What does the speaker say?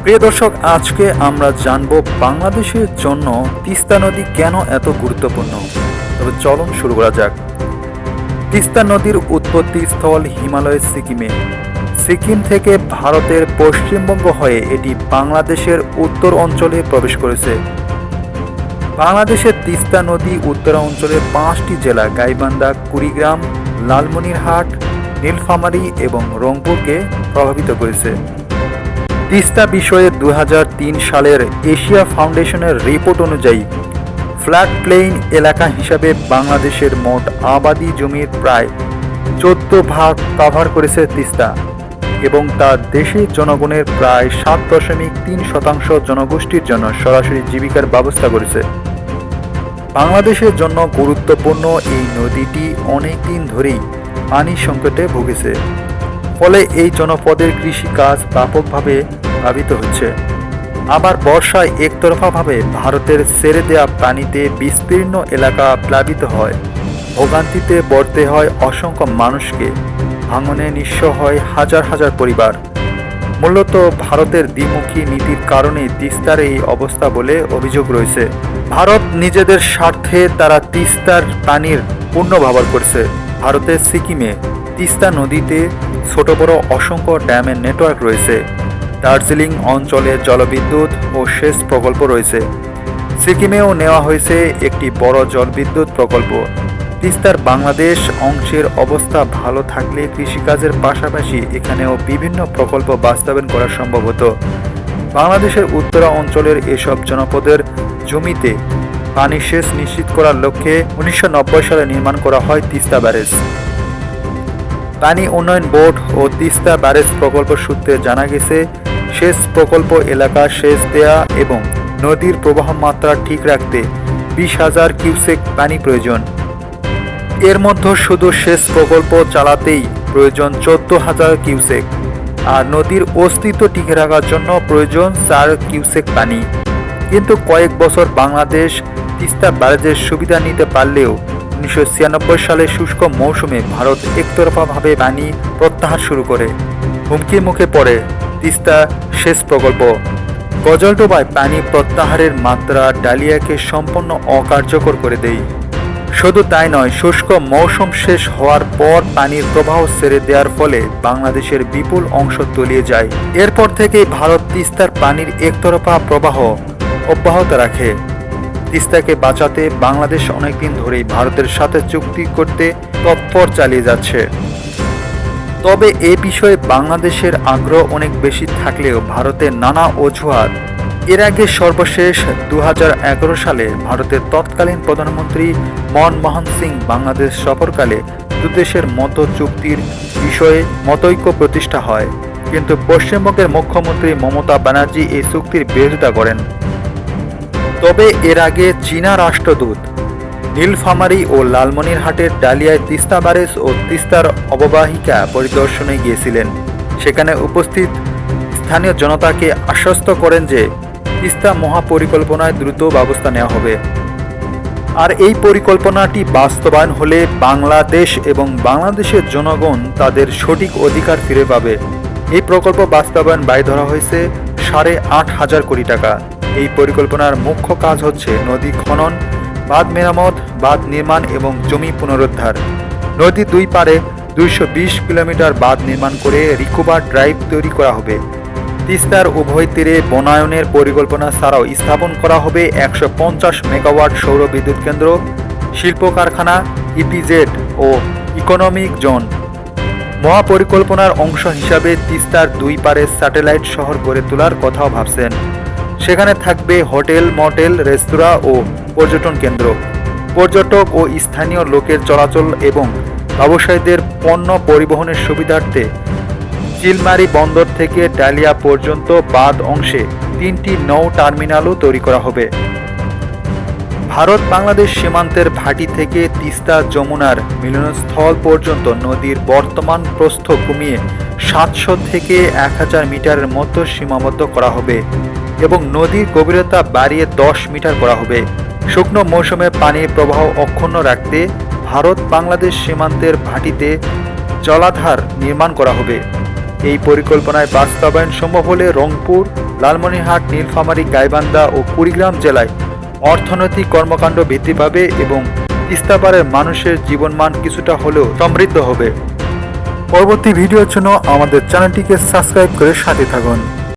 প্রিয় দর্শক, আজকে আমরা জানব বাংলাদেশের জন্য তিস্তা নদী কেন এত গুরুত্বপূর্ণ। তবে চলুন শুরু করা যাক। তিস্তা নদীর উৎপত্তি স্থল হিমালয়ের সিকিমে। সিকিম থেকে ভারতের পশ্চিমবঙ্গ হয়ে এটি বাংলাদেশের উত্তর অঞ্চলে প্রবেশ করেছে। বাংলাদেশের তিস্তা নদী উত্তরাঞ্চলের 5টি জেলা গাইবান্ধা, কুড়িগ্রাম, লালমনিরহাট, নীলফামারী এবং রংপুরকে প্রভাবিত করেছে। তিস্তা বিষয়ে 2003 সালের এশিয়া ফাউন্ডেশনের রিপোর্ট অনুযায়ী ফ্ল্যাট প্লেইন এলাকা হিসাবে বাংলাদেশের মোট আবাদি জমির প্রায় 14 ভাগ কভার করেছে তিস্তা এবং তা দেশের জনগণের প্রায় 7.3% জনগোষ্ঠীর জন্য সরাসরি জীবিকার ব্যবস্থা করেছে। বাংলাদেশের জন্য গুরুত্বপূর্ণ এই নদীটি অনেক দিন ধরেই পানি সংকটে ভুগেছে, ফলে এই জনপদের কৃষিকাজ ব্যাপকভাবে প্লাবিত হচ্ছে। আবার বর্ষায় একতরফাভাবে ভারতের ছেড়ে দেয়া পানিতে বিস্তীর্ণ এলাকা প্লাবিত হয়। ভোগান্তিতে পড়তে হয় অসংখ্য মানুষকে, ভাঙনে নিঃস্ব হয় হাজার হাজার পরিবার। মূলত ভারতের দ্বিমুখী নীতির কারণে তিস্তার এই অবস্থা বলে অভিযোগ রয়েছে। ভারত নিজেদের স্বার্থে তারা তিস্তার পানির পূর্ণ ব্যবহার করছে। ভারতের সিকিমে তিস্তা নদীতে ছোট বড় অসংখ্য ড্যামের নেটওয়ার্ক রয়েছে। দার্জিলিং অঞ্চলে জলবিদ্যুৎ ও সেচ প্রকল্প রয়েছে। সিকিমেও নেওয়া হয়েছে একটি বড় জলবিদ্যুৎ প্রকল্প। তিস্তার বাংলাদেশ অংশের অবস্থা ভালো থাকলে কৃষিকাজের পাশাপাশি এখানেও বিভিন্ন প্রকল্প বাস্তবায়ন করা সম্ভব হতো। বাংলাদেশের উত্তরা অঞ্চলের এসব জনপদের জমিতে পানি সেচ নিশ্চিত করার লক্ষ্যে 1990 সালে নির্মাণ করা হয় তিস্তা ব্যারেজ। পানি উন্নয়ন বোর্ড ও তিস্তা ব্যারেজ প্রকল্প সূত্রে জানা গেছে, সেচ প্রকল্প এলাকা সেচ দেয়া এবং নদীর প্রবাহ মাত্রা ঠিক রাখতে 20,000 কিউসেক পানি প্রয়োজন। এর মধ্যে শুধু সেচ প্রকল্প চালাতেই প্রয়োজন 14,000 কিউসেক, আর নদীর অস্তিত্ব টিকে রাখার জন্য প্রয়োজন 4 কিউসেক পানি। কিন্তু কয়েক বছর বাংলাদেশ তিস্তা ব্যারেজের সুবিধা নিতে পারলেও 1996 সালে শুষ্ক মৌসুমে ভারত একতরফাভাবে পানি প্রত্যাহার শুরু করে। হুমকির মুখে পড়ে তিস্তা সেচ প্রকল্প। গজলডোবায় পানি প্রত্যাহারের মাত্রা ডালিয়াকে সম্পূর্ণ অকার্যকর করে দেয়। শুধু তাই নয়, শুষ্ক মৌসুম শেষ হওয়ার পর পানির প্রবাহ ছেড়ে দেওয়ার ফলে বাংলাদেশের বিপুল অংশ তলিয়ে যায়। এরপর থেকেই ভারত তিস্তার পানির একতরফা প্রবাহ অব্যাহত রাখে। তিস্তাকে বাঁচাতে বাংলাদেশ অনেকদিন ধরেই ভারতের সাথে চুক্তি করতে তৎপর চালিয়ে যাচ্ছে। তবে এ বিষয়ে বাংলাদেশের আগ্রহ অনেক বেশি থাকলেও ভারতের নানা অজুহাত। এর আগে সর্বশেষ 2011 সালে ভারতের তৎকালীন প্রধানমন্ত্রী মনমোহন সিং বাংলাদেশ সফরকালে দুদেশের মতো চুক্তির বিষয়ে মতৈক্য প্রতিষ্ঠা হয়, কিন্তু পশ্চিমবঙ্গের মুখ্যমন্ত্রী মমতা ব্যানার্জি এই চুক্তির বিরোধিতা করেন। তবে এর আগে চীনা রাষ্ট্রদূত নীলফামারী ও লালমনিরহাটের ডালিয়ায় তিস্তা ব্যারেজ ও তিস্তার অববাহিকা পরিদর্শনে গিয়েছিলেন। সেখানে উপস্থিত স্থানীয় জনতাকে আশ্বস্ত করেন যে তিস্তা মহাপরিকল্পনায় দ্রুত ব্যবস্থা নেওয়া হবে। আর এই পরিকল্পনাটি বাস্তবায়ন হলে বাংলাদেশ এবং বাংলাদেশের জনগণ তাদের সঠিক অধিকার ফিরে পাবে। এই প্রকল্প বাস্তবায়ন ব্যয় ধরা হয়েছে 8,500 কোটি টাকা। এই পরিকল্পনার মুখ্য কাজ হচ্ছে নদী খনন, বাঁধ মেরামত, বাঁধ নির্মাণ এবং জমি পুনরুদ্ধার। নদীর দুই পারে 220 কিলোমিটার বাঁধ নির্মাণ করে রিকোভার ড্রাইভ তৈরি করা হবে। তিস্তার উভয় তীরে বনায়নের পরিকল্পনা ছাড়াও স্থাপন করা হবে 150 মেগাওয়াট সৌর বিদ্যুৎ কেন্দ্র, শিল্প কারখানা, ইপিজেড ও ইকোনমিক জোন। মহাপরিকল্পনার অংশ হিসাবে তিস্তার দুই পারে স্যাটেলাইট শহর গড়ে তোলার কথাও ভাবছেন। সেখানে থাকবে হোটেল, মটেল, রেস্তোরাঁ ও পর্যটন কেন্দ্র। পর্যটক ও স্থানীয় লোকের চলাচল এবং ব্যবসায়ীদের পণ্য পরিবহনের সুবিধার্থে চিলমারি বন্দর থেকে ডালিয়া পর্যন্ত বাঁধ অংশে 3টি নৌ টার্মিনালও তৈরি করা হবে। ভারত বাংলাদেশ সীমান্তের ভাটি থেকে তিস্তা যমুনার মিলনস্থল পর্যন্ত নদীর বর্তমান প্রস্থ কমিয়ে 700 থেকে 1000 মিটারের মতো সীমাবদ্ধ করা হবে এবং নদীর গভীরতা বাড়িয়ে 10 মিটার করা হবে। শুকনো মৌসুমে পানির প্রবাহ অক্ষুণ্ণ রাখতে ভারত বাংলাদেশ সীমান্তের ভাটিতে জলাধার নির্মাণ করা হবে। এই পরিকল্পনায় বাস্তবায়ন সম্ভব হলে রংপুর লালমনিরহাট, নীলফামারী, গাইবান্ধা ও কুড়িগ্রাম জেলায় অর্থনৈতিক কর্মকাণ্ড বৃদ্ধি পাবে এবং তিস্তা পাড়ের মানুষের জীবনমান কিছুটা হলেও সমৃদ্ধ হবে। পরবর্তী ভিডিওর জন্য আমাদের চ্যানেলটিকে সাবস্ক্রাইব করে সাথে থাকুন।